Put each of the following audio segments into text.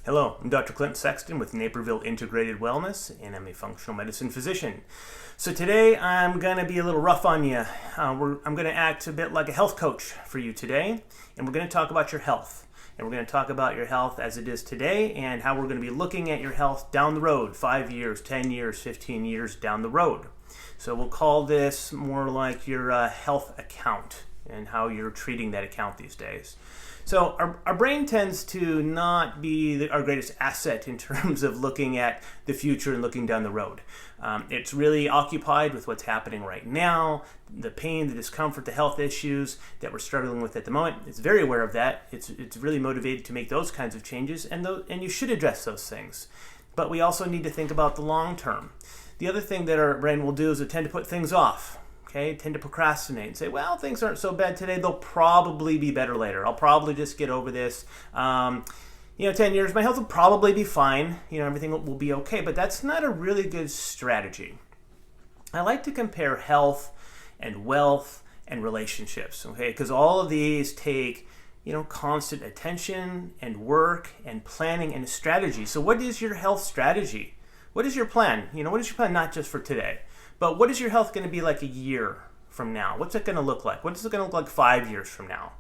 Hello, I'm Dr. Clint Sexton with Naperville Integrated Wellness, and I'm a functional medicine physician. So today I'm going to be a little rough on you. I'm going to act a bit like a health coach for you today, and we're going to talk about your health. And we're going to talk about your health as it is today and how we're going to be looking at your health down the road, 5 years, 10 years, 15 years down the road. So we'll call this more like your health account and how you're treating that account these days. So our brain tends to not be our greatest asset in terms of looking at the future and looking down the road. It's really occupied with what's happening right now, the pain, the discomfort, the health issues that we're struggling with at the moment. It's very aware of that. It's really motivated to make those kinds of changes, and you should address those things. But we also need to think about the long term. The other thing that our brain will do is it tend to put things off. Okay, tend to procrastinate and say, well, things aren't so bad today. They'll probably be better later. I'll probably just get over this. 10 years, my health will probably be fine. Everything will be okay. But that's not a really good strategy. I like to compare health and wealth and relationships, okay? Because all of these take, constant attention and work and planning and strategy. So what is your health strategy? What is your plan? What is your plan not just for today? But what is your health going to be like a year from now? What's it going to look like? What is it going to look like 5 years from now?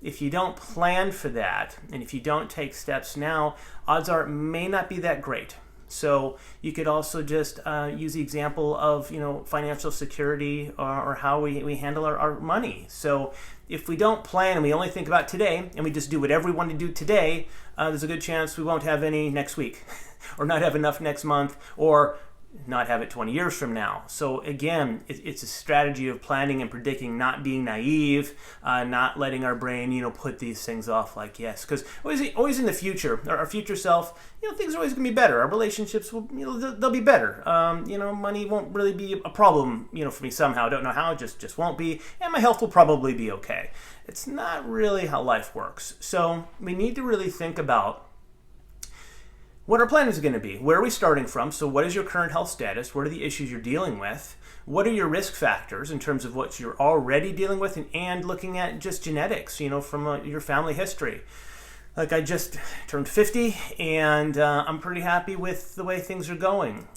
If you don't plan for that, and if you don't take steps now, odds are it may not be that great. So you could also just use the example of financial security or how we handle our money. So if we don't plan and we only think about today and we just do whatever we want to do today, there's a good chance we won't have any next week or not have enough next month or not have it 20 years from now. So again, it's a strategy of planning and predicting, not being naive, not letting our brain, put these things off like yes. Because always in the future, our future self, things are always going to be better. Our relationships will, they'll be better. Money won't really be a problem, for me somehow. I don't know how, just won't be. And my health will probably be okay. It's not really how life works. So we need to really think about what our plan is going to be. Where are we starting from? So what is your current health status? What are the issues you're dealing with? What are your risk factors in terms of what you're already dealing with and looking at just genetics, from your family history? Like I just turned 50 and I'm pretty happy with the way things are going.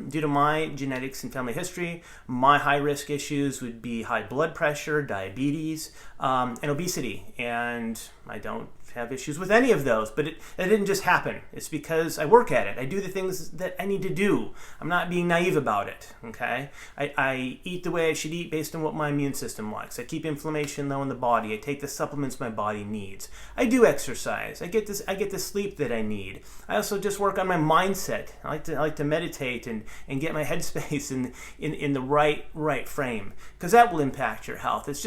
Due to my genetics and family history, my high risk issues would be high blood pressure, diabetes, and obesity. And I don't have issues with any of those, but it didn't just happen. It's because I work at it. I do the things that I need to do. I'm not being naive about it, okay? I eat the way I should eat based on what my immune system likes. I keep inflammation low in the body. I take the supplements my body needs. I do exercise. I get the sleep that I need. I also just work on my mindset. I like to meditate and get my headspace in the right frame, because that will impact your health. It's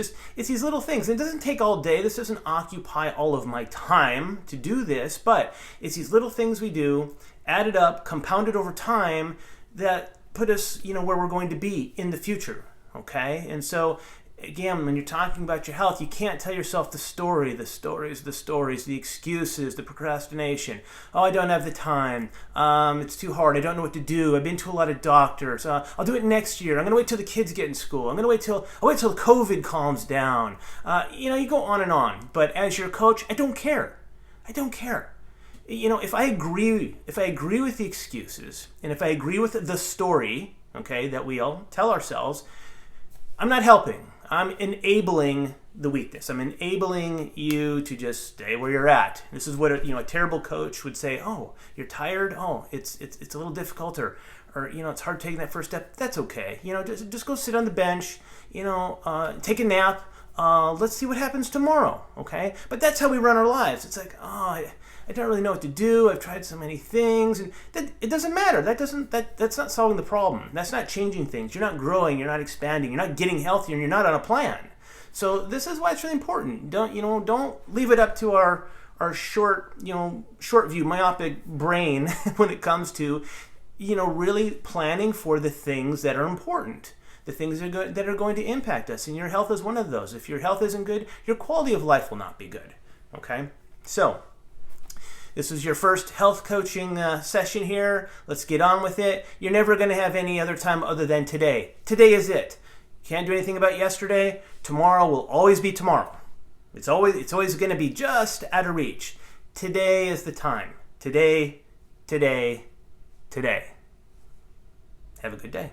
these little things. It doesn't take all day. This doesn't occupy all of my time to do this, but it's these little things we do, added up, compounded over time, that put us, where we're going to be in the future, okay? And so, again, when you're talking about your health, you can't tell yourself the stories, the excuses, the procrastination. Oh, I don't have the time. It's too hard. I don't know what to do. I've been to a lot of doctors. I'll do it next year. I'm going to wait till the kids get in school. I'll wait till COVID calms down. You go on and on. But as your coach, I don't care. If I agree with the excuses, and if I agree with the story, okay, that we all tell ourselves, I'm not helping. I'm enabling the weakness. I'm enabling you to just stay where you're at. This is what a terrible coach would say. Oh, you're tired. Oh, it's a little difficult, or it's hard taking that first step. That's okay. Just go sit on the bench. Take a nap. Let's see what happens tomorrow. Okay, but that's how we run our lives. It's like, I don't really know what to do. I've tried so many things, and it doesn't matter. That's not solving the problem. That's not changing things. You're not growing. You're not expanding. You're not getting healthier, and you're not on a plan. So this is why it's really important. Don't leave it up to our short view, myopic brain when it comes to really planning for the things that are important. The things that are going to impact us, and your health is one of those. If your health isn't good, your quality of life will not be good. Okay, so this is your first health coaching session here. Let's get on with it. You're never going to have any other time other than today. Today is it. Can't do anything about yesterday. Tomorrow will always be tomorrow. It's always going to be just out of reach. Today is the time. Today, today, today. Have a good day.